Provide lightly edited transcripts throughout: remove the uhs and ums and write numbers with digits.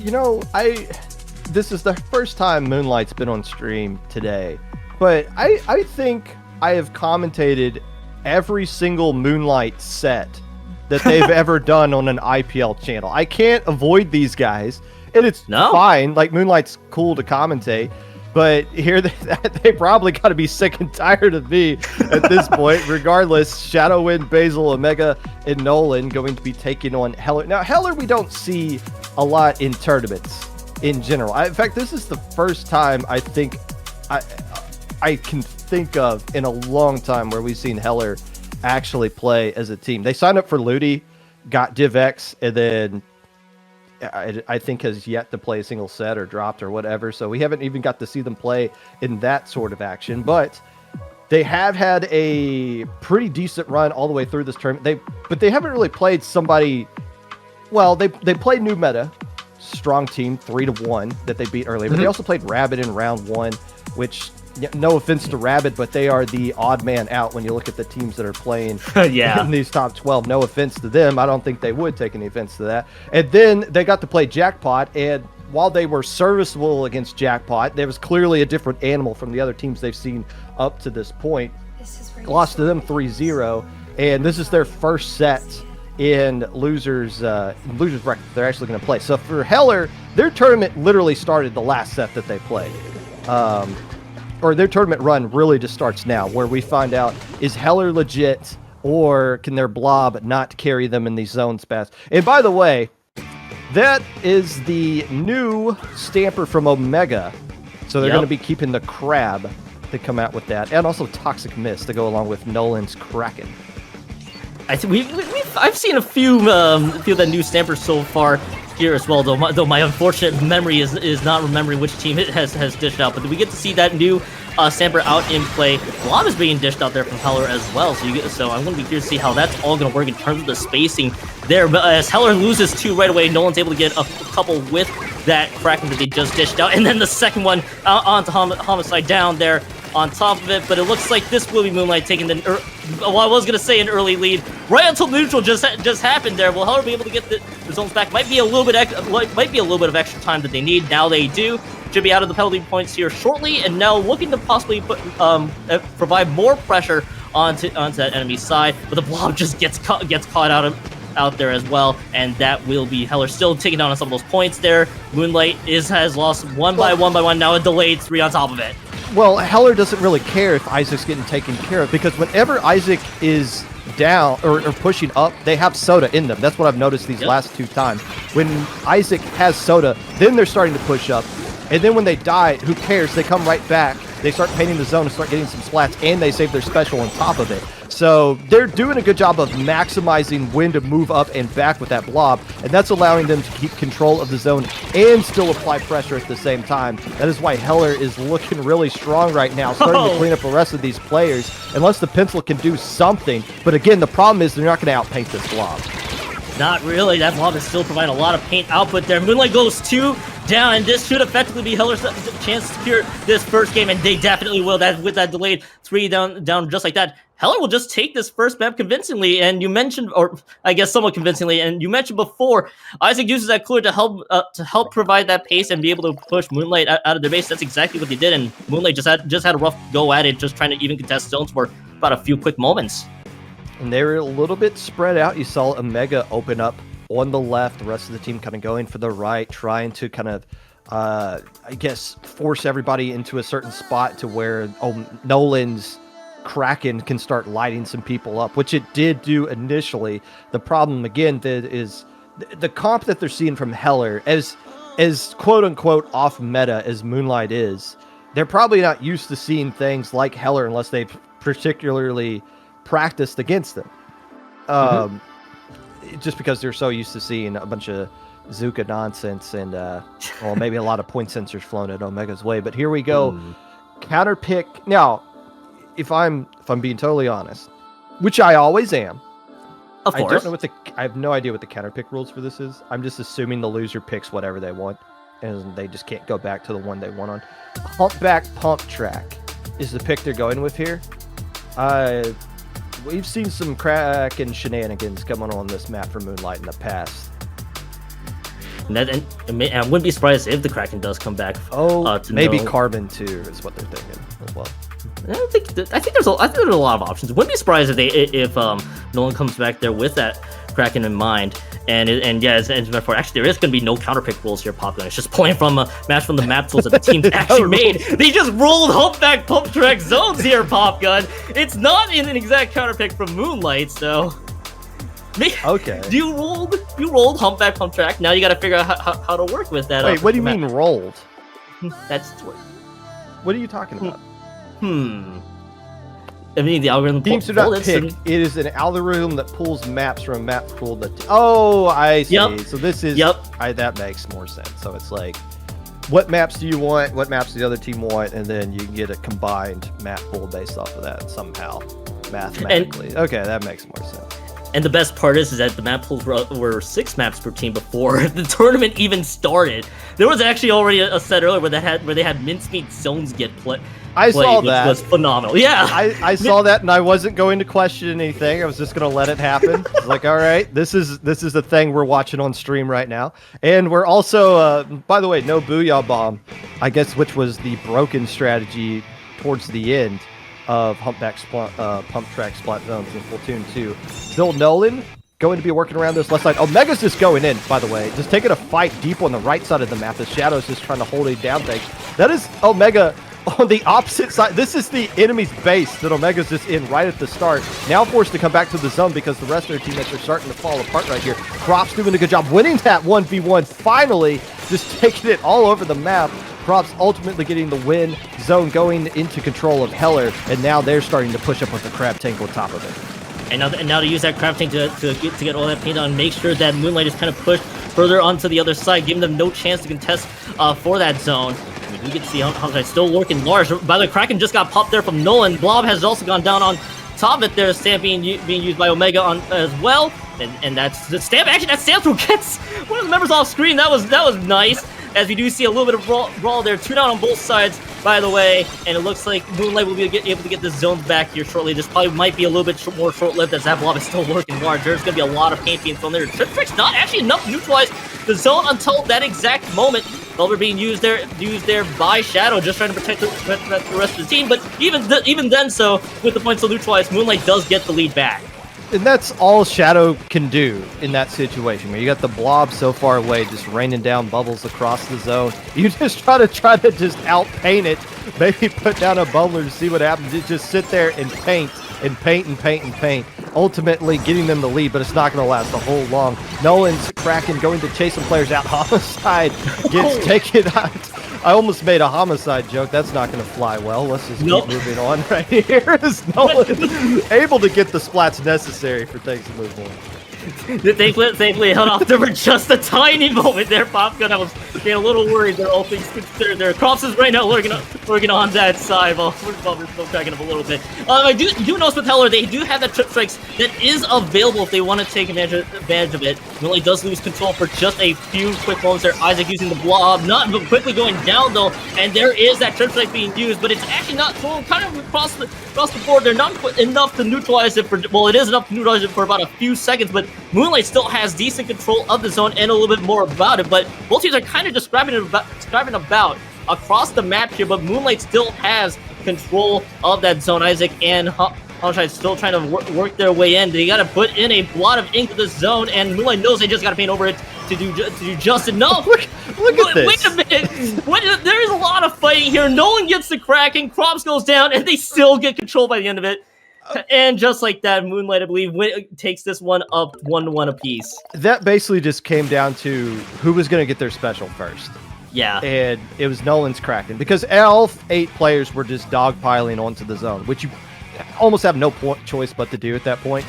This is the first time Moonlight's been on stream today, but I think I have commentated every single Moonlight set that they've ever done on an IPL channel. I can't avoid these guys, and it's fine. Like, Moonlight's cool to commentate, but here they probably got to be sick and tired of me at this point. Regardless, Shadowwind, Basil, Omega, and Nolan going to be taking on Heller. Now, Heller we don't see a lot in tournaments in general. In fact, this is the first time I think I can think of in a long time where we've seen Heller actually play as a team. They signed up for Ludi, got DivX, and then I think has yet to play a single set or dropped or whatever. So we haven't even got to see them play in that sort of action. But they have had a pretty decent run all the way through this tournament. But they haven't really played somebody. Well, they played New Meta, strong team, 3-1 that they beat earlier. But they also played Rabid in round 1, which, no offense to Rabid, but they are the odd man out when you look at the teams that are playing in these top 12. No offense to them. I don't think they would take any offense to that. And then they got to play Jackpot, and while they were serviceable against Jackpot, there was clearly a different animal from the other teams they've seen up to this point. Lost to them 3-0, and this is their first set in losers bracket they're actually going to play. So for Heller, their tournament literally started the last set that they played. Or their tournament run really just starts now, where we find out, is Heller legit, or can their blob not carry them in these zone spats? And by the way, that is the new stamper from Omega. So they're going to be keeping the crab to come out with that, and also Toxic Mist to go along with Nolan's Kraken. I've seen a few of the new stampers so far here as well, though my unfortunate memory is not remembering which team it has dished out. But we get to see that new stamper out in play. Blob is being dished out there from Heller as well, so I'm going to be curious to see how that's all going to work in terms of the spacing there. But as Heller loses 2 right away, Nolan's able to get a couple with that Kraken that they just dished out, and then the second one onto Homicide down there on top of it. But it looks like this will be Moonlight taking I was going to say an early lead right until neutral just happened there. Will Heller be able to get the zones back? Might be a little bit of extra time that they need. Now they do. Should be out of the penalty points here shortly, and now looking to possibly provide more pressure onto that enemy side. But the blob just gets caught out there as well, and that will be Heller still taking down on some of those points there. Moonlight has lost one by one. Now a delayed 3 on top of it. Well, Heller doesn't really care if Isaac's getting taken care of, because whenever Isaac is down or pushing up, they have Soda in them. That's what I've noticed these last 2 times. When Isaac has Soda, then they're starting to push up. And then when they die, who cares? They come right back. They start painting the zone and start getting some splats, and they save their special on top of it. So they're doing a good job of maximizing when to move up and back with that blob, and that's allowing them to keep control of the zone and still apply pressure at the same time. That is why Heller is looking really strong right now, starting to clean up the rest of these players, unless the pencil can do something. But again, the problem is they're not going to outpaint this blob. Not really. That blob is still providing a lot of paint output there. Moonlight goes 2 down, and this should effectively be Heller's chance to secure this first game, and they definitely will. That with that delayed 3 down just like that. Heller will just take this first map convincingly, and you mentioned, or I guess somewhat convincingly, and you mentioned before, Isaac uses that cooler to help provide that pace and be able to push Moonlight out of their base. That's exactly what they did, and Moonlight just had a rough go at it, just trying to even contest zones for about a few quick moments. And they were a little bit spread out. You saw Omega open up on the left, the rest of the team kind of going for the right, trying to kind of, I guess, force everybody into a certain spot to where Nolan's Kraken can start lighting some people up, which it did do initially. The problem, again, is the comp that they're seeing from Heller, as quote-unquote off-meta as Moonlight is, they're probably not used to seeing things like Heller unless they've particularly practiced against them. Just because they're so used to seeing a bunch of Zuka nonsense and well, maybe a lot of point sensors flown at Omega's way. But here we go. Counter pick. Now, if I'm being totally honest, which I always am, of course. I don't know I have no idea what the counter pick rules for this is. I'm just assuming the loser picks whatever they want, and they just can't go back to the one they won on. Humpback Pump Track is the pick they're going with here. We've seen some crack and shenanigans coming on this map for Moonlight in the past. and I wouldn't be surprised if the Kraken does come back. To Maybe Nolan. Carbon too is what they're thinking as well. I think there's a lot of options. Wouldn't be surprised if Nolan comes back there with that Kraken in mind. And yeah, as before, actually there is going to be no counterpick rules here, Popgun. It's just pulling from a match from the map tools that the team actually made. They just rolled humpback pump track zones here, Popgun. It's not in an exact counterpick from Moonlight, so. Okay. You rolled humpback pump track. Now you got to figure out how to work with that. Wait, what do you mean rolled? That's what are you talking about? I mean, the algorithm Teams do not pick. It is an algorithm that pulls maps from a map pool. Oh, I see. Yep. So this is. Yep. That makes more sense. So it's like, what maps do you want? What maps does the other team want? And then you can get a combined map pool based off of that somehow, mathematically. Okay, that makes more sense. And the best part is that the map pools were 6 maps per team before the tournament even started. There was actually already a set earlier where they had mincemeat zones get played. I saw that. Which was phenomenal. Yeah, I saw that, and I wasn't going to question anything. I was just going to let it happen. I was like, all right, this is the thing we're watching on stream right now, and we're also, by the way, no Booyah Bomb, I guess, which was the broken strategy towards the end of humpback pump track splat zones in Platoon 2. Still Nolan going to be working around this left side. Omega's just going in, by the way, just taking a fight deep on the right side of the map. The Shadow's just trying to hold it down thing. That is Omega on the opposite side. This is the enemy's base that Omega's just in right at the start. Now forced to come back to the zone because the rest of their teammates are starting to fall apart right here. Props doing a good job winning that 1v1. Finally, just taking it all over the map. Props ultimately getting the win. Zone going into control of Heller, and now they're starting to push up with the crab tank on top of it. And now to use that crab tank to get all that paint on, make sure that Moonlight is kind of pushed further onto the other side, giving them no chance to contest for that zone. We get to see Homicide still working large. By the way, Kraken just got popped there from Nolan. Blob has also gone down on top of it there. Stamp being used by Omega on as well. And that's the Stamp. Actually, that Stamp through gets one of the members off screen. That was nice. As we do see a little bit of brawl there. 2 down on both sides, by the way. And it looks like Moonlight will be able to get the zones back here shortly. This probably might be a little bit more short-lived as that Blob is still working large. There's going to be a lot of paint being thrown there. Trip Trick's not actually enough to neutralize the zone until that exact moment. Velvet being used there by Shadow, just trying to protect the rest of the team. But even then, so with the points to neutralize, Moonlight does get the lead back. And that's all Shadow can do in that situation, where you got the blob so far away, just raining down bubbles across the zone. You just try to just outpaint it, maybe put down a bubbler to see what happens. You just sit there and paint and paint and paint and paint, ultimately getting them the lead, but it's not going to last a whole long. Nolan's Kraken going to chase some players out. Homicide gets taken out. I almost made a Homicide joke. That's not going to fly well. Let's just keep moving on right here. Is Nolan able to get the splats necessary for things to move on? Thankfully held off there for just a tiny moment there, Popgun. I was getting a little worried there, all things considered there. Crops is right now working on that side while we're still cracking up a little bit. I do notice with Heller, they do have that trip strikes that is available if they want to take advantage of it. Really does lose control for just a few quick moments there. Isaac using the blob, not quickly going down though, and there is that trip strike being used, but it's actually not kind of across the board. They're not enough to neutralize it for, well, it is enough to neutralize it for about a few seconds, but Moonlight still has decent control of the zone and a little bit more about it, but both teams are kind of describing about across the map here, but Moonlight still has control of that zone. Isaac and Homicide still trying to work their way in. They got to put in a blot of ink to the zone, and Moonlight knows they just got to paint over it to do just enough. Look at this. Wait a minute. There is a lot of fighting here. No one gets the Kraken. Crops goes down, and they still get control by the end of it. And just like that, Moonlight, I believe, takes this one up 1-1 apiece. That basically just came down to who was going to get their special first. Yeah. And it was Nolan's Kraken, because all 8 players were just dogpiling onto the zone, which you almost have no choice but to do at that point.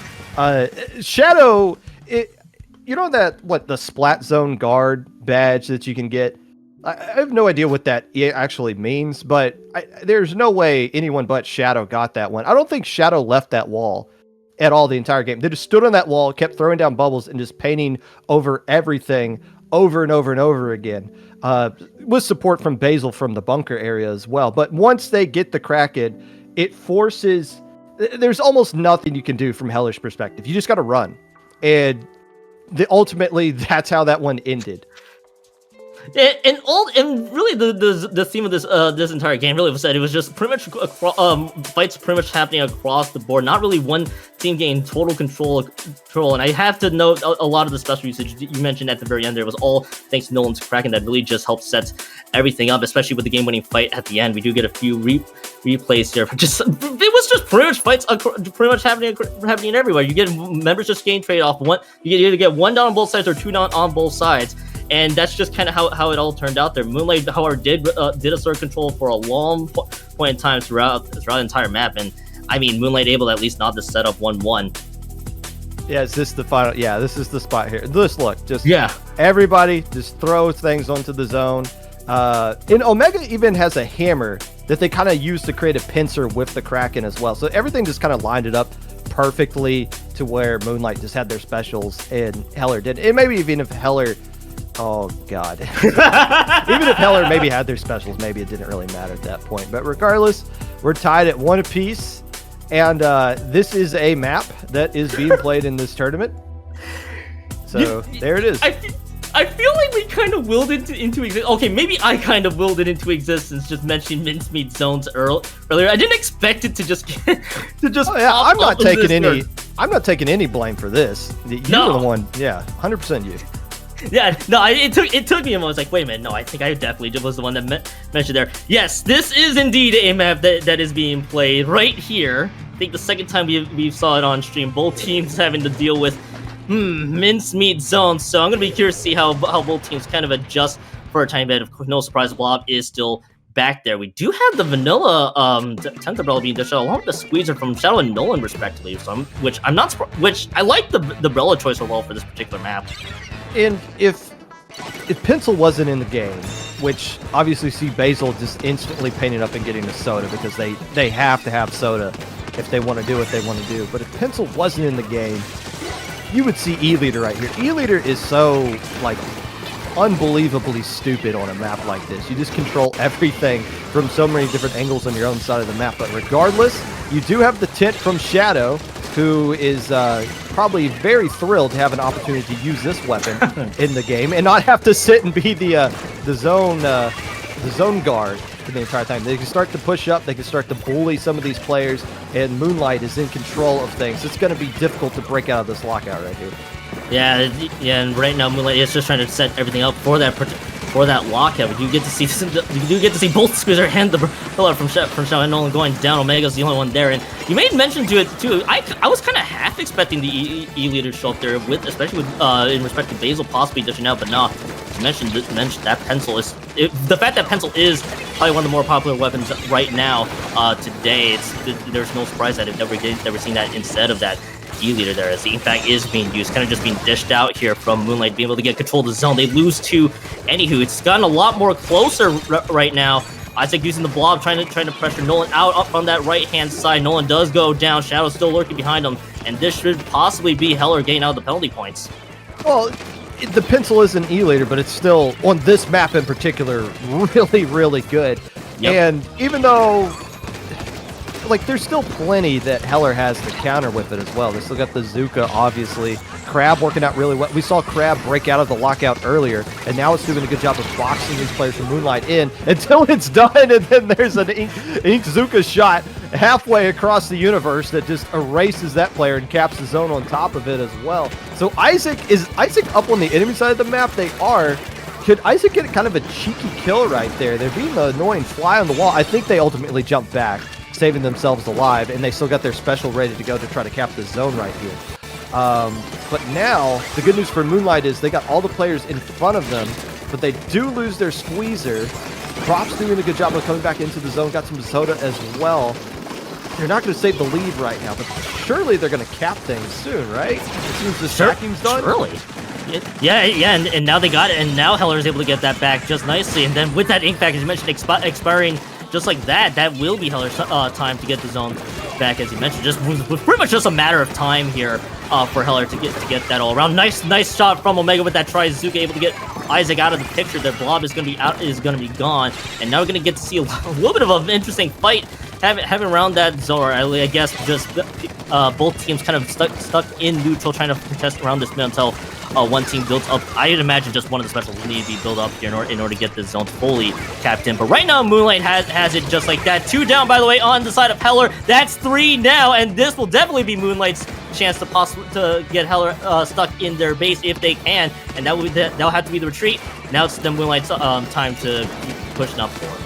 Shadow, you know the splat zone guard badge that you can get? I have no idea what that actually means, but there's no way anyone but Shadow got that one. I don't think Shadow left that wall at all the entire game. They just stood on that wall, kept throwing down bubbles, and just painting over everything over and over and over again. With support from Basil from the bunker area as well. But once they get the Kraken, it forces... There's almost nothing you can do from Hellish perspective. You just got to run. And ultimately, that's how that one ended. And really the theme of this entire game really was that it was just pretty much fights pretty much happening across the board. Not really one team getting total control. And I have to note a lot of the special usage you mentioned at the very end there was all thanks to Nolan's Kraken that really just helped set everything up, especially with the game-winning fight at the end. We do get a few replays here. It was just pretty much fights pretty much happening everywhere. You get members just getting traded off. You either get one down on both sides or two down on both sides. And that's just kind of how it all turned out there. Moonlight, however, did assert control for a long point in time throughout the entire map. And I mean, Moonlight able to at least nod the setup 1-1. Yeah, is this the final? Yeah, this is the spot here. Just look, yeah. Everybody just throw things onto the zone. And Omega even has a hammer that they kind of use to create a pincer with the Kraken as well. So everything just kind of lined it up perfectly to where Moonlight just had their specials and Heller did. And maybe even if Heller... Oh, God. Even if Heller maybe had their specials, maybe it didn't really matter at that point. But regardless, we're tied at 1 apiece. And this is a map that is being played in this tournament. So there it is. I feel like we kind of willed it into existence. Okay, maybe I kind of willed it into existence, just mentioning mincemeat zones earlier. I didn't expect it to just Oh, yeah, I'm not taking any blame for this. You were the one. Yeah, 100% you. Yeah, no, it took me a moment. I was like, wait a minute, no, I think I definitely was the one that mentioned there. Yes, this is indeed a map that is being played right here. I think the second time we saw it on stream, both teams having to deal with mincemeat zones. So I'm gonna be curious to see how both teams kind of adjust for a tiny bit. Of course, no surprise, Blob is still back there. We do have the vanilla 10th umbrella being dished out along with the squeezer from Shadow and Nolan respectively. So which I like the umbrella choice overall for this particular map. And if Pencil wasn't in the game, which obviously see Basil just instantly painting up and getting a soda because they have to have soda if they want to do what they want to do. But if Pencil wasn't in the game, you would see E-Leader right here. E-Leader is so, like, unbelievably stupid on a map like this. You just control everything from so many different angles on your own side of the map. But regardless, you do have the tint from Shadow, who is probably very thrilled to have an opportunity to use this weapon in the game and not have to sit and be the zone guard for the entire time. They can start to push up, they can start to bully some of these players, and Moonlight is in control of things. It's going to be difficult to break out of this lockout right here. Yeah, and right now Moonlight is just trying to set everything up for that lockout. We do get to see both Squeezer and the pillar from Shadow and Nolan going down. Omega's the only one there, and you made mention to it too. I was kind of half expecting the E-Leader to show up there, especially with in respect to Basil possibly dishing out, but no. You mentioned that Pencil is the fact that Pencil is probably one of the more popular weapons right now today. There's no surprise that I've never seen that instead of that E-Leader there, as the impact is being used, kind of just being dished out here from Moonlight, being able to get control of the zone. They lose to Anywho. It's gotten a lot more closer right now. Isaac using the blob, trying to pressure Nolan out up on that right-hand side. Nolan does go down. Shadow's still lurking behind him, and this should possibly be Heller getting out of the penalty points. Well, the Pencil is an E-Leader, but it's still, on this map in particular, really, really good. Yep. And even though, like, there's still plenty that Heller has to counter with it as well. They still got the Zuka, obviously. Crab working out really well. We saw Crab break out of the lockout earlier, and now it's doing a good job of boxing these players from Moonlight in until it's done, and then there's an Ink Zuka shot halfway across the universe that just erases that player and caps the zone on top of it as well. So is Isaac up on the enemy side of the map? They are. Could Isaac get kind of a cheeky kill right there? They're being the annoying fly on the wall. I think they ultimately jump back, saving themselves alive, and they still got their special ready to go to try to cap the zone right here. But now, the good news for Moonlight is they got all the players in front of them, but they do lose their squeezer. Prop's doing a good job of coming back into the zone, got some soda as well. They're not going to save the lead right now, but surely they're going to cap things soon, right? As soon as the stacking's done? Surely. Yeah, and now they got it, and now Heller is able to get that back just nicely, and then with that ink pack, as you mentioned, expiring just like that, that will be Heller's time to get the zone back, as you mentioned. Just pretty much just a matter of time here for Heller to get that all around. Nice shot from Omega with that try. Zuka able to get Isaac out of the picture. Their blob is going to be gone, and now we're going to get to see a little bit of an interesting fight having around that zone. Or I guess just both teams kind of stuck in neutral, trying to contest around this mid until one team built up. I'd imagine just one of the specials will need to be built up here in order to get the zones fully capped in. But right now, Moonlight has it just like that. 2 down, by the way, on the side of Heller. That's 3 now, and this will definitely be Moonlight's chance to get Heller stuck in their base if they can, and that'll have to be the retreat. Now it's the Moonlight's time to keep pushing up forward.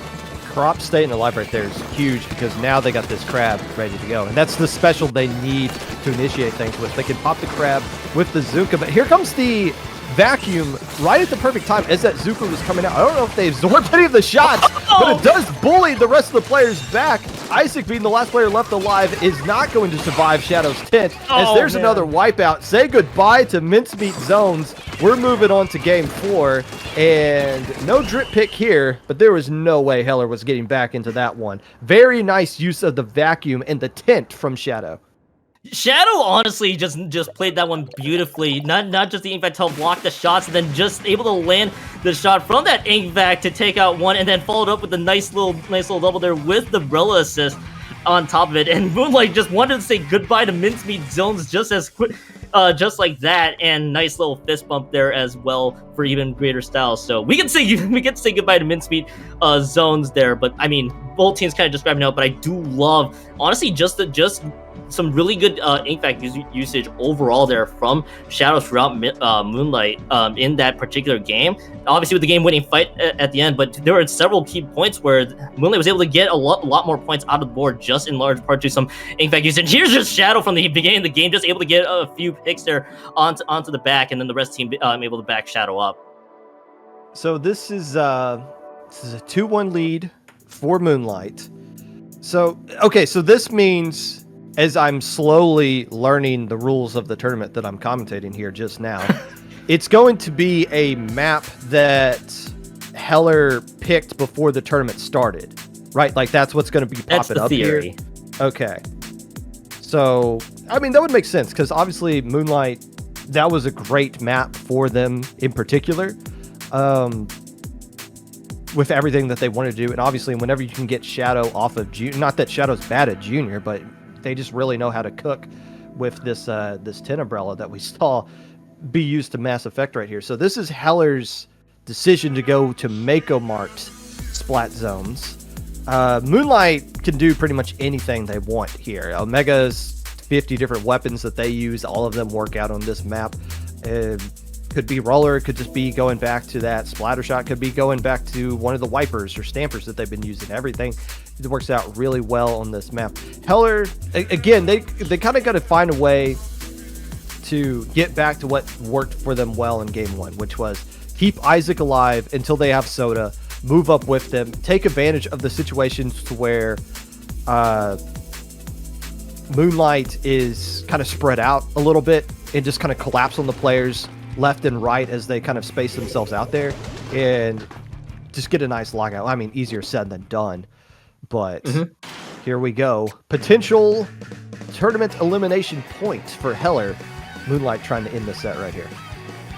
Crop staying alive right there is huge because now they got this crab ready to go. And that's the special they need to initiate things with. They can pop the crab with the Zuka, but here comes the vacuum right at the perfect time as that Zuka was coming out. I don't know if they absorbed any of the shots, but it does bully the rest of the players back. Isaac, being the last player left alive, is not going to survive Shadow's tent as there's another wipeout. Say goodbye to Mincemeat Zones. We're moving on to game 4, and no drip pick here, but there was no way Heller was getting back into that one. Very nice use of the vacuum and the tent from Shadow. Shadow honestly just played that one beautifully. Not just the ink vac to block the shots, and then just able to land the shot from that ink vac to take out one, and then followed up with a nice little double there with the Umbrella assist on top of it. And Moonlight just wanted to say goodbye to Mincemeat Zones just as quick, just like that, and nice little fist bump there as well for even greater style. So we can say goodbye to Mincemeat Zones there. But I mean, both teams kind of describing out. But I do love, honestly, just some really good ink vac usage overall there from Shadow throughout Moonlight in that particular game. Obviously with the game-winning fight at the end, but there were several key points where Moonlight was able to get a lot more points out of the board, just in large part to some ink vac usage. Here's just Shadow from the beginning of the game, just able to get a few picks there onto the back, and then the rest of the team able to back Shadow up. So this is a 2-1 lead for Moonlight. So, okay, so this means, as I'm slowly learning the rules of the tournament that I'm commentating here just now, it's going to be a map that Heller picked before the tournament started, right? Like that's what's going to be popping up theory. Here. Okay. So, I mean, that would make sense because obviously Moonlight, that was a great map for them in particular, with everything that they wanted to do. And obviously whenever you can get Shadow off of Junior, not that Shadow's bad at Junior, but they just really know how to cook with this this tin umbrella that we saw be used to mass effect right here. So this is Heller's decision to go to Mako marked splat zones. Moonlight can do pretty much anything they want here. Omega's 50 different weapons that they use, all of them work out on this map. Could be roller, could just be going back to that splatter shot, could be going back to one of the wipers or stampers that they've been using. Everything, it works out really well on this map. Heller, again, they kind of got to find a way to get back to what worked for them well in game 1, which was keep Isaac alive until they have Soda, move up with them, take advantage of the situations to where Moonlight is kind of spread out a little bit and just kind of collapse on the players left and right as they kind of space themselves out there and just get a nice lockout. I mean, easier said than done, but here we go. Potential tournament elimination points for Heller. Moonlight trying to end the set right here.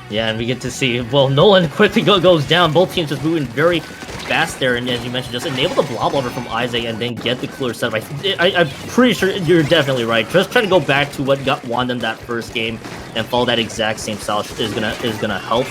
Yeah, and we get to see, well, Nolan quickly goes down. Both teams just moving very fast there, and as you mentioned, just enable the blob over from Isaac and then get the cooler setup. I'm pretty sure you're definitely right. Just trying to go back to what won them that first game and follow that exact same style is gonna help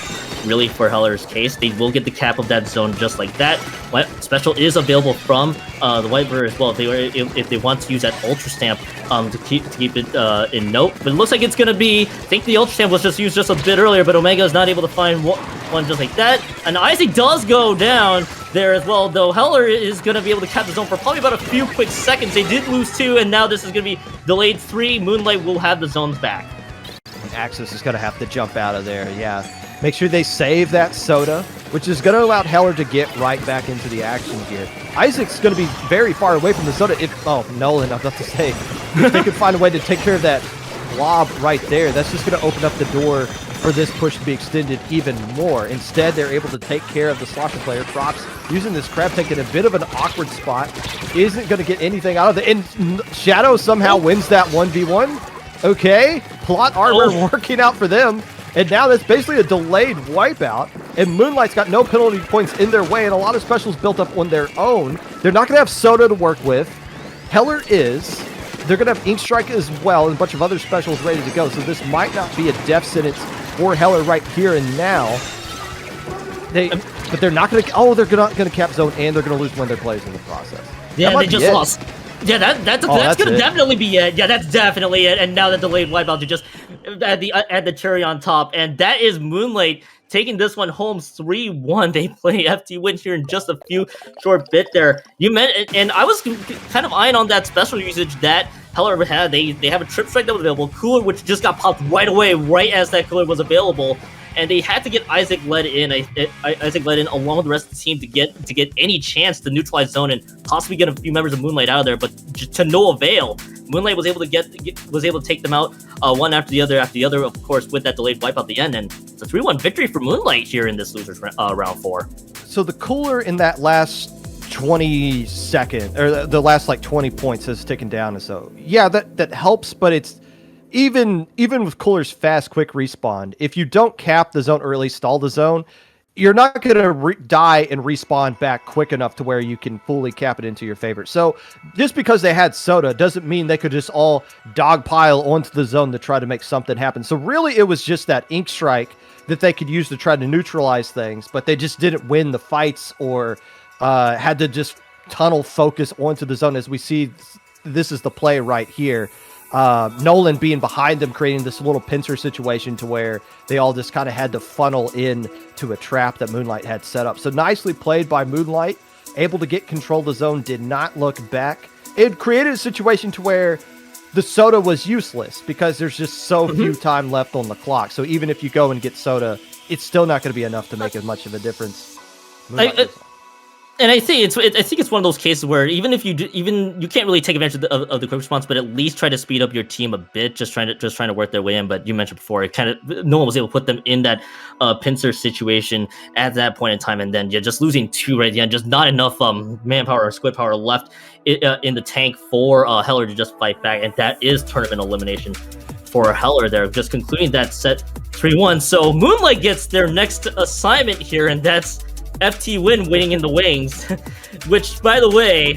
really for Heller's case. They will get the cap of that zone just like that. What special is available from the Whitebird as well if they want to use that Ultra Stamp to keep it in note. But it looks like it's gonna be, I think the Ultra Stamp was just used just a bit earlier, but Omega is not able to find one just like that. And Isaac does go down there as well, though Heller is going to be able to cap the zone for probably about a few quick seconds. They did lose 2, and now this is going to be delayed 3. Moonlight will have the zones back. Axis is going to have to jump out of there, yeah. Make sure they save that Soda, which is going to allow Heller to get right back into the action here. Isaac's going to be very far away from the Soda. Nolan, I'm about to say, if they could find a way to take care of that blob right there, that's just going to open up the door for this push to be extended even more. Instead, they're able to take care of the Slosher player. Props using this crab taking a bit of an awkward spot. Isn't going to get anything out of it. And Shadow somehow wins that 1v1. Okay, plot armor working out for them. And now that's basically a delayed wipeout. And Moonlight's got no penalty points in their way and a lot of specials built up on their own. They're not going to have Soda to work with. Heller is. They're going to have Ink Strike as well and a bunch of other specials ready to go. So this might not be a death sentence for Heller right here and now. But they're not going to. Oh, they're going to cap zone, and they're going to lose one of their players in the process. Yeah, they just lost. Yeah, that's going to definitely be it. Yeah, that's definitely it. And now the delayed wipeout to just add the cherry on top, and that is Moonlight taking this one home 3-1. They play FT Win here in just a few short bit there. You meant, and I was kind of eyeing on that special usage that Heller had. They have a trip strike that was available, cooler which just got popped right away, right as that cooler was available. And they had to get Isaac led in. Isaac led in along with the rest of the team to get any chance to neutralize zone and possibly get a few members of Moonlight out of there, but to no avail. Moonlight was able to take them out one after the other, of course, with that delayed wipe at the end, and it's a 3-1 victory for Moonlight here in this losers round 4. So the cooler in that last 20 second or the last like 20 points has taken down, and so yeah, that helps, but it's. Even with Cooler's fast, quick respawn, if you don't cap the zone or at least stall the zone, you're not going to die and respawn back quick enough to where you can fully cap it into your favor. So just because they had Soda doesn't mean they could just all dogpile onto the zone to try to make something happen. So really it was just that Ink Strike that they could use to try to neutralize things, but they just didn't win the fights or had to just tunnel focus onto the zone. As we see, this is the play right here. Nolan being behind them, creating this little pincer situation to where they all just kind of had to funnel in to a trap that Moonlight had set up. So nicely played by Moonlight, able to get control of the zone, did not look back. It created a situation to where the Soda was useless because there's just so few time left on the clock. So even if you go and get Soda, it's still not going to be enough to make as much of a difference. And I think it's one of those cases where even if you can't really take advantage of the quick response, but at least try to speed up your team a bit, just trying to work their way in. But you mentioned before, it kind of no one was able to put them in that pincer situation at that point in time, and then just losing 2 right at the end, just not enough manpower or squid power left in the tank for Heller to just fight back, and that is tournament elimination for Heller there, just concluding that set 3-1. So Moonlight gets their next assignment here, and that's FT Win winning in the wings, which, by the way,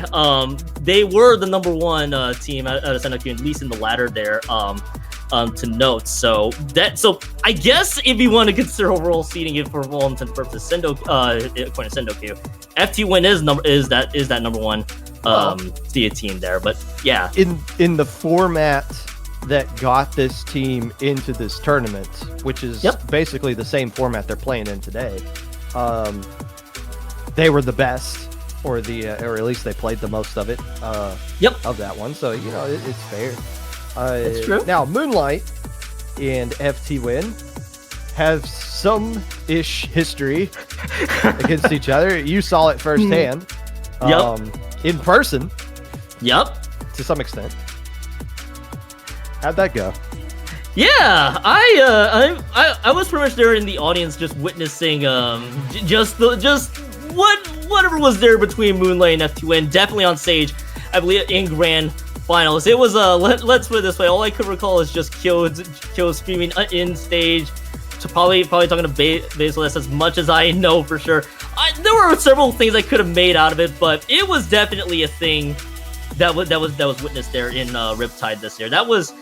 they were the number 1 team out of SendouQ, at least in the ladder there, to note. So I guess if you want to consider overall seeding it for all intents and purposes, according to SendouQ, FT Win is that number 1 team there. But yeah, in the format that got this team into this tournament, which is basically the same format they're playing in today. They were the best, or at least they played the most of it. Of that one, so it's fair. That's true. Now Moonlight and FT Win have some-ish history against each other. You saw it firsthand. In person. To some extent. How'd that go? Yeah, I was pretty much there in the audience, just witnessing whatever was there between Moonlight and FT Win. Definitely on stage, I believe in grand finals. It was let's put it this way. All I could recall is just Kyo screaming in stage. To probably talking to Basil. That's as much as I know for sure. There were several things I could have made out of it, but it was definitely a thing that was witnessed there in Riptide this year. That was